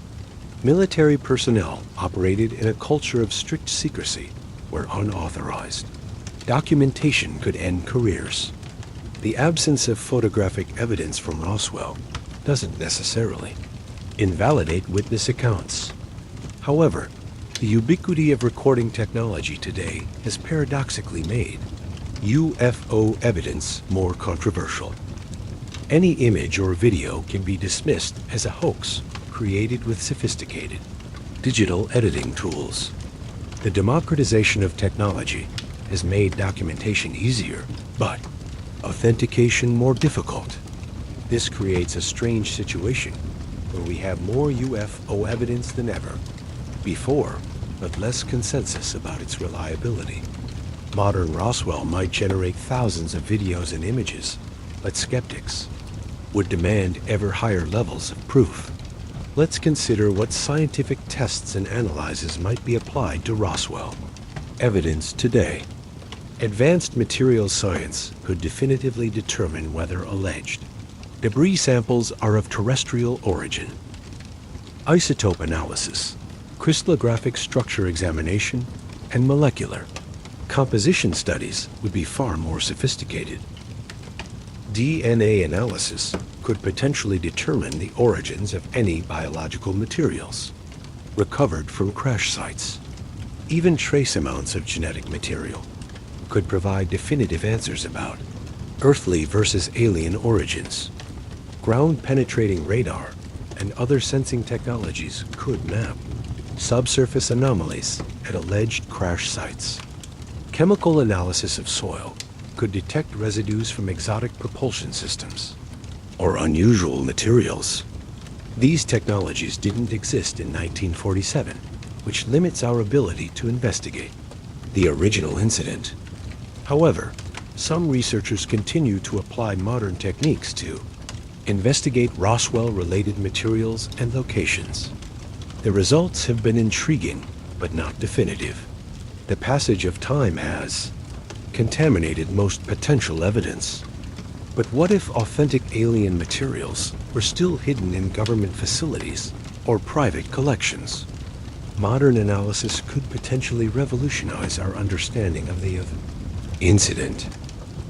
Military personnel operated in a culture of strict secrecy where unauthorized documentation could end careers. The absence of photographic evidence from Roswell doesn't necessarily invalidate witness accounts. However, the ubiquity of recording technology today has paradoxically made UFO evidence more controversial. Any image or video can be dismissed as a hoax created with sophisticated digital editing tools. The democratization of technology has made documentation easier, but authentication more difficult. This creates a strange situation where we have more UFO evidence than ever before, but less consensus about its reliability. Modern Roswell might generate thousands of videos and images, but skeptics would demand ever higher levels of proof. Let's consider what scientific tests and analyses might be applied to Roswell. Evidence today. Advanced materials science could definitively determine whether alleged debris samples are of terrestrial origin. Isotope analysis, crystallographic structure examination, and molecular composition studies would be far more sophisticated. DNA analysis could potentially determine the origins of any biological materials recovered from crash sites. Even trace amounts of genetic material could provide definitive answers about earthly versus alien origins. Ground-penetrating radar and other sensing technologies could map subsurface anomalies at alleged crash sites. Chemical analysis of soil could detect residues from exotic propulsion systems or unusual materials. These technologies didn't exist in 1947, which limits our ability to investigate the original incident. However, some researchers continue to apply modern techniques to investigate Roswell-related materials and locations. The results have been intriguing, but not definitive. The passage of time has contaminated most potential evidence. But what if authentic alien materials were still hidden in government facilities or private collections? Modern analysis could potentially revolutionize our understanding of the incident.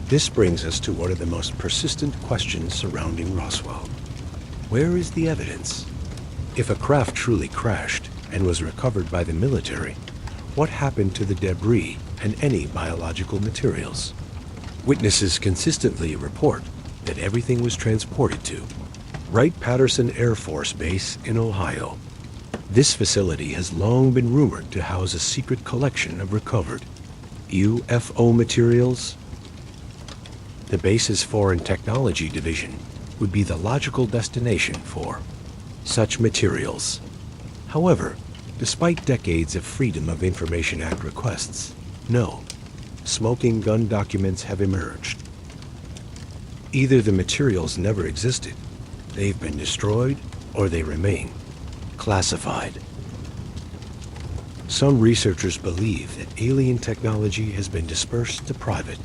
This brings us to one of the most persistent questions surrounding Roswell. Where is the evidence? If a craft truly crashed and was recovered by the military, what happened to the debris and any biological materials? Witnesses consistently report that everything was transported to Wright-Patterson Air Force Base in Ohio. This facility has long been rumored to house a secret collection of recovered UFO materials. The base's Foreign Technology Division would be the logical destination for such materials. However, despite decades of Freedom of Information Act requests, no smoking gun documents have emerged. Either the materials never existed, they've been destroyed, or they remain classified. Some researchers believe that alien technology has been dispersed to private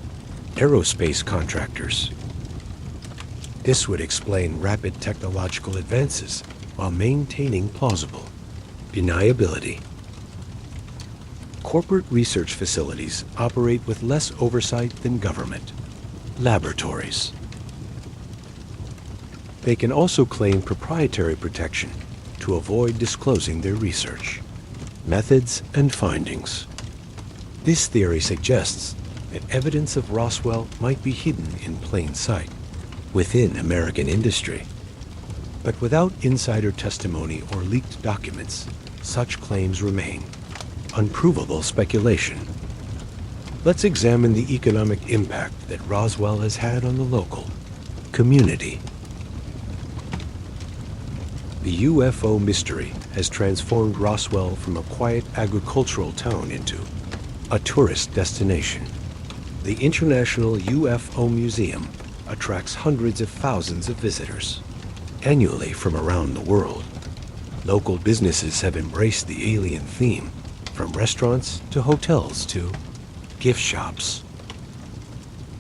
aerospace contractors. This would explain rapid technological advances while maintaining plausible deniability. Corporate research facilities operate with less oversight than government laboratories. They can also claim proprietary protection to avoid disclosing their research methods and findings. This theory suggests that evidence of Roswell might be hidden in plain sight within American industry. But without insider testimony or leaked documents, such claims remain unprovable speculation. Let's examine the economic impact that Roswell has had on the local community. The UFO mystery has transformed Roswell from a quiet agricultural town into a tourist destination. The International UFO Museum attracts hundreds of thousands of visitors. annually from around the world. Local businesses have embraced the alien theme, from restaurants to hotels to gift shops.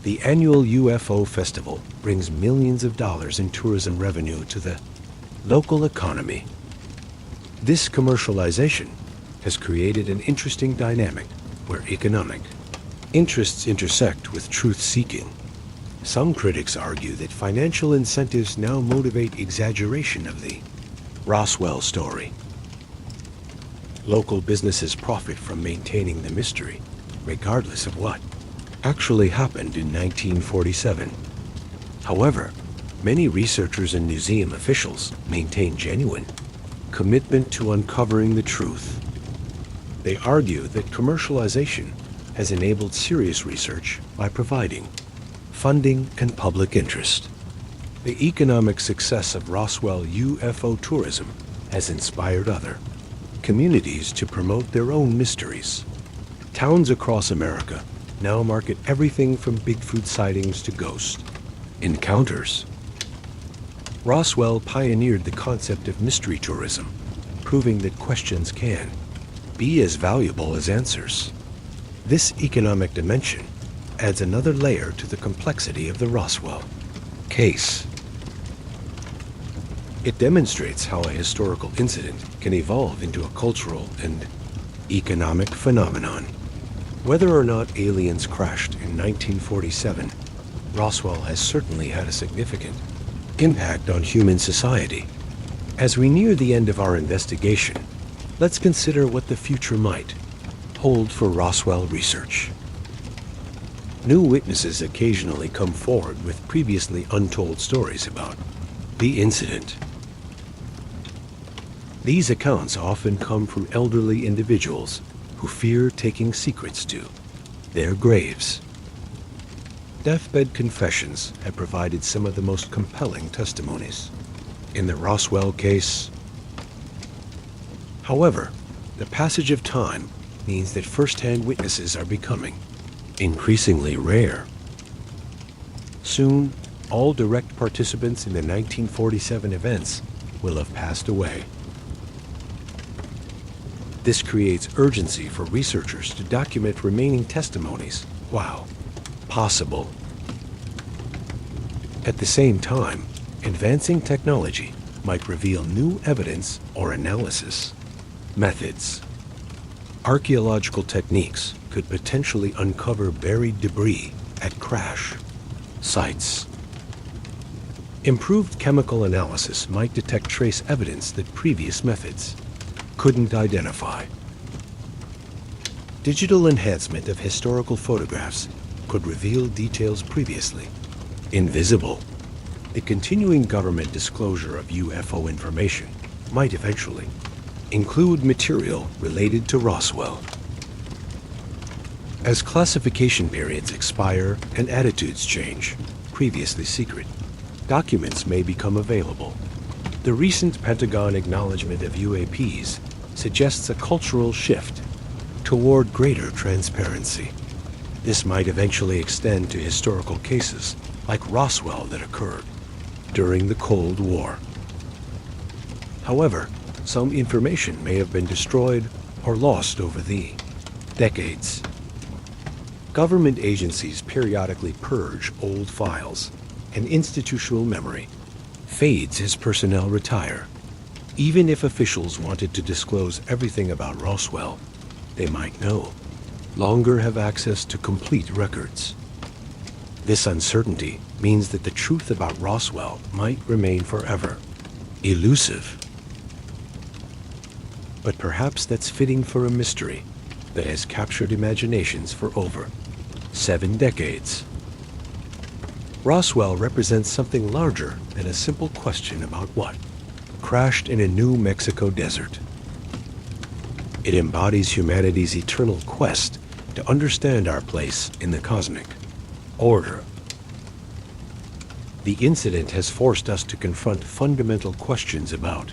The annual UFO festival brings millions of dollars in tourism revenue to the local economy. This commercialization has created an interesting dynamic where economic interests intersect with truth-seeking. Some critics argue that financial incentives now motivate exaggeration of the Roswell story. Local businesses profit from maintaining the mystery, regardless of what actually happened in 1947. However, many researchers and museum officials maintain genuine commitment to uncovering the truth. They argue that commercialization has enabled serious research by providing funding and public interest. The economic success of Roswell UFO tourism has inspired other communities to promote their own mysteries. Towns across America now market everything from Bigfoot sightings to ghost encounters. Roswell pioneered the concept of mystery tourism, proving that questions can be as valuable as answers. This economic dimension adds another layer to the complexity of the Roswell case. It demonstrates how a historical incident can evolve into a cultural and economic phenomenon. Whether or not aliens crashed in 1947, Roswell has certainly had a significant impact on human society. As we near the end of our investigation, let's consider what the future might hold for Roswell research. New witnesses occasionally come forward with previously untold stories about the incident. These accounts often come from elderly individuals who fear taking secrets to their graves. Deathbed confessions have provided some of the most compelling testimonies in the Roswell case. However, the passage of time means that first-hand witnesses are becoming increasingly rare. Soon, all direct participants in the 1947 events will have passed away. This creates urgency for researchers to document remaining testimonies while possible. At the same time, advancing technology might reveal new evidence or analysis methods. Archaeological techniques could potentially uncover buried debris at crash sites. Improved chemical analysis might detect trace evidence that previous methods couldn't identify. Digital enhancement of historical photographs could reveal details previously invisible. The continuing government disclosure of UFO information might eventually include material related to Roswell. As classification periods expire and attitudes change, previously secret documents may become available. The recent Pentagon acknowledgement of UAPs suggests a cultural shift toward greater transparency. This might eventually extend to historical cases like Roswell that occurred during the Cold War. However, some information may have been destroyed or lost over the decades. Government agencies periodically purge old files, and institutional memory fades as personnel retire. Even if officials wanted to disclose everything about Roswell, they might no longer have access to complete records. This uncertainty means that the truth about Roswell might remain forever elusive. But perhaps that's fitting for a mystery that has captured imaginations for over 7 decades. Roswell represents something larger than a simple question about what crashed in a New Mexico desert. It embodies humanity's eternal quest to understand our place in the cosmic order. The incident has forced us to confront fundamental questions about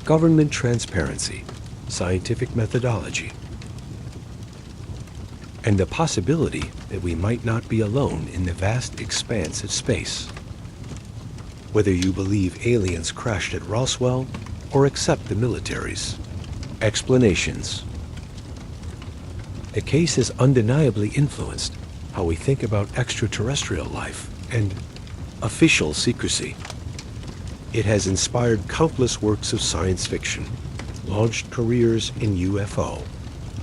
government transparency, scientific methodology, and the possibility that we might not be alone in the vast expanse of space. whether you believe aliens crashed at Roswell or accept the military's explanations. The case has undeniably influenced how we think about extraterrestrial life and official secrecy. It has inspired countless works of science fiction, launched careers in UFO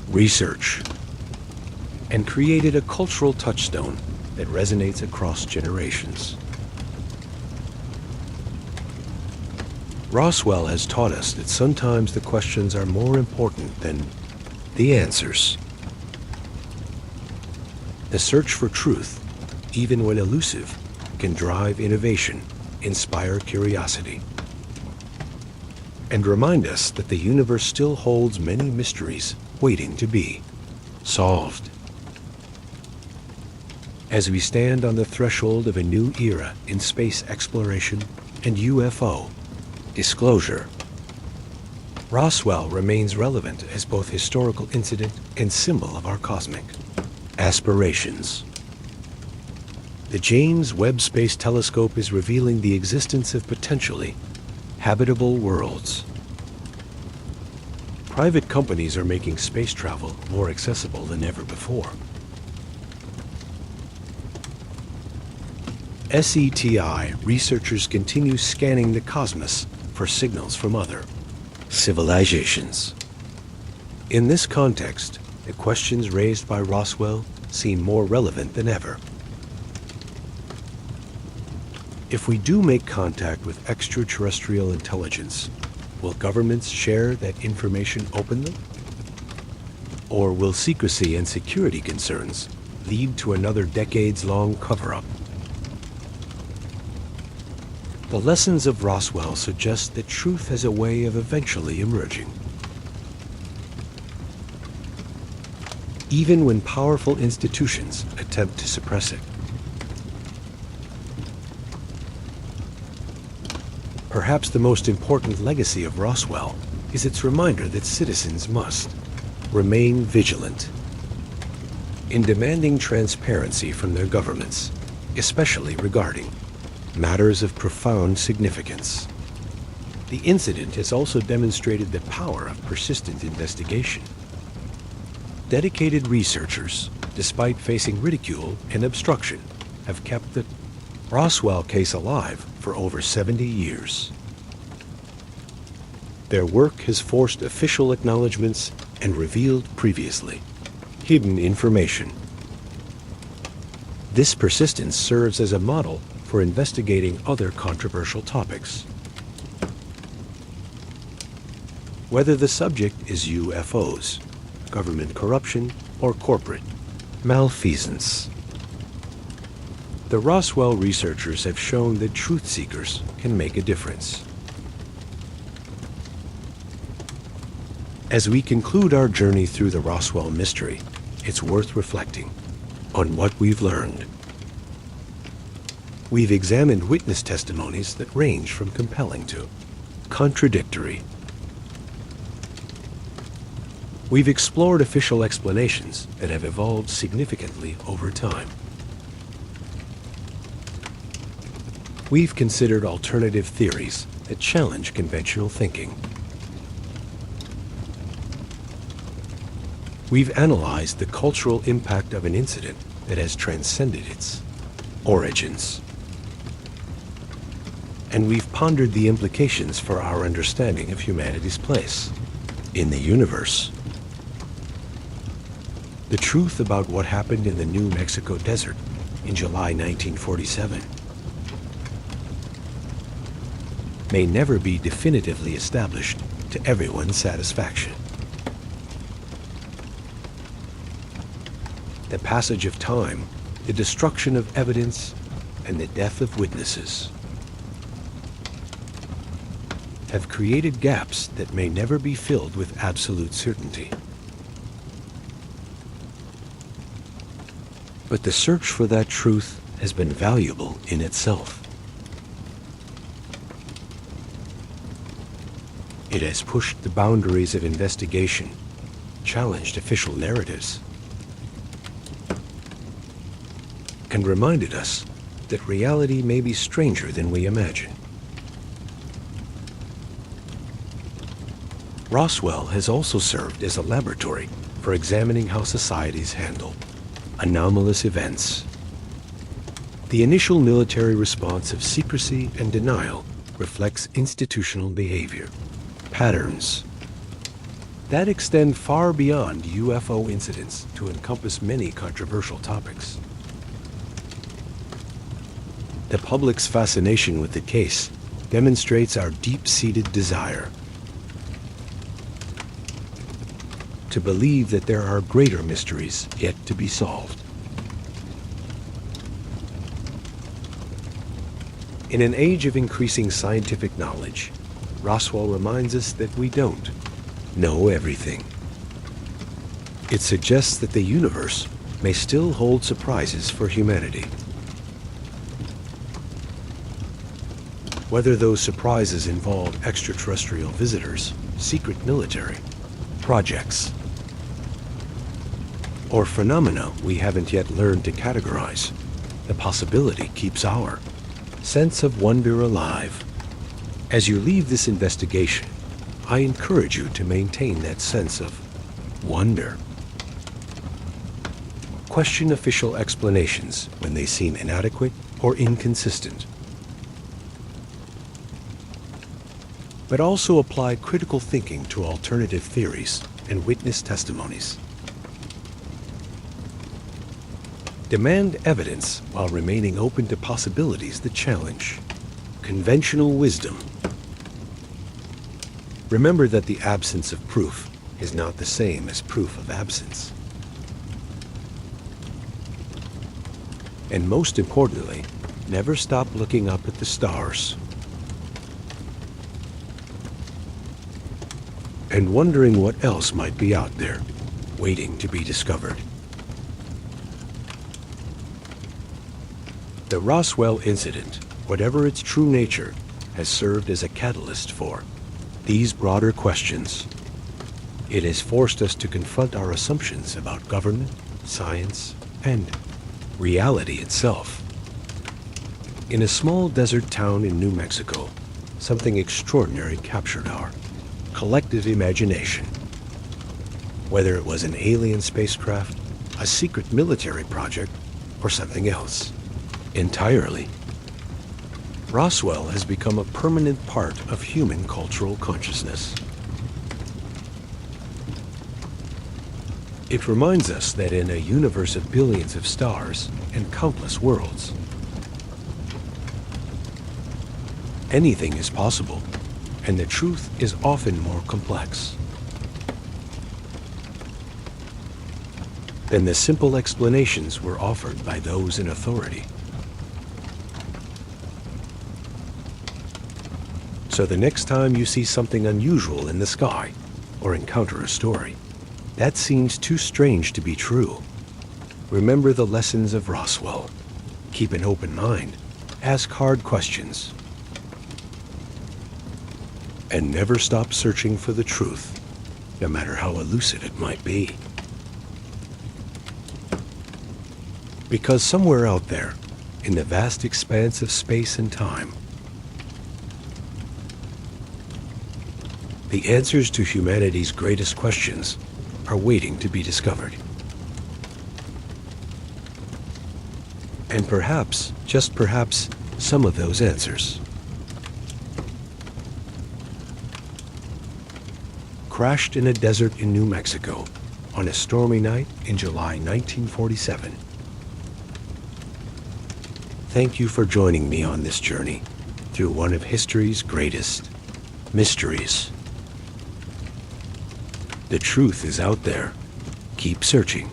research, and created a cultural touchstone that resonates across generations. Roswell has taught us that sometimes the questions are more important than the answers. The search for truth, even when elusive, can drive innovation, inspire curiosity, and remind us that the universe still holds many mysteries waiting to be solved. As we stand on the threshold of a new era in space exploration and UFO disclosure, Roswell remains relevant as both historical incident and symbol of our cosmic aspirations. The James Webb Space Telescope is revealing the existence of potentially habitable worlds. Private companies are making space travel more accessible than ever before. SETI researchers continue scanning the cosmos for signals from other civilizations. In this context, the questions raised by Roswell seem more relevant than ever. If we do make contact with extraterrestrial intelligence, will governments share that information openly? Or will secrecy and security concerns lead to another decades-long cover-up? The lessons of Roswell suggest that truth has a way of eventually emerging, even when powerful institutions attempt to suppress it. Perhaps the most important legacy of Roswell is its reminder that citizens must remain vigilant in demanding transparency from their governments, especially regarding matters of profound significance. The incident has also demonstrated the power of persistent investigation. Dedicated researchers, despite facing ridicule and obstruction, have kept the Roswell case alive for over 70 years. Their work has forced official acknowledgments and revealed previously hidden information. This persistence serves as a model for investigating other controversial topics. Whether the subject is UFOs, government corruption, or corporate malfeasance, the Roswell researchers have shown that truth seekers can make a difference. As we conclude our journey through the Roswell mystery, it's worth reflecting on what we've learned. We've examined witness testimonies that range from compelling to contradictory. We've explored official explanations that have evolved significantly over time. We've considered alternative theories that challenge conventional thinking. We've analyzed the cultural impact of an incident that has transcended its origins. And we've pondered the implications for our understanding of humanity's place in the universe. The truth about what happened in the New Mexico desert in July 1947 may never be definitively established to everyone's satisfaction. The passage of time, the destruction of evidence, and the death of witnesses have created gaps that may never be filled with absolute certainty. But the search for that truth has been valuable in itself. It has pushed the boundaries of investigation, challenged official narratives, and reminded us that reality may be stranger than we imagine. Roswell has also served as a laboratory for examining how societies handle anomalous events. The initial military response of secrecy and denial reflects institutional behavior, patterns that extend far beyond UFO incidents to encompass many controversial topics. The public's fascination with the case demonstrates our deep-seated desire to believe that there are greater mysteries yet to be solved. In an age of increasing scientific knowledge, Roswell reminds us that we don't know everything. It suggests that the universe may still hold surprises for humanity. Whether those surprises involve extraterrestrial visitors, secret military projects, or phenomena we haven't yet learned to categorize, the possibility keeps our sense of wonder alive. As you leave this investigation, I encourage you to maintain that sense of wonder. Question official explanations when they seem inadequate or inconsistent, but also apply critical thinking to alternative theories and witness testimonies. Demand evidence while remaining open to possibilities that challenge conventional wisdom. Remember that the absence of proof is not the same as proof of absence. And most importantly, never stop looking up at the stars and wondering what else might be out there, waiting to be discovered. The Roswell incident, whatever its true nature, has served as a catalyst for these broader questions. It has forced us to confront our assumptions about government, science, and reality itself. In a small desert town in New Mexico, something extraordinary captured our collective imagination. Whether it was an alien spacecraft, a secret military project, or something else entirely, Roswell has become a permanent part of human cultural consciousness. It reminds us that in a universe of billions of stars and countless worlds, anything is possible, and the truth is often more complex than the simple explanations were offered by those in authority. So the next time you see something unusual in the sky or encounter a story that seems too strange to be true, remember the lessons of Roswell. Keep an open mind, ask hard questions, and never stop searching for the truth, no matter how elusive it might be. Because somewhere out there, in the vast expanse of space and time, the answers to humanity's greatest questions are waiting to be discovered. And perhaps, just perhaps, some of those answers crashed in a desert in New Mexico on a stormy night in July 1947. Thank you for joining me on this journey through one of history's greatest mysteries. The truth is out there. Keep searching.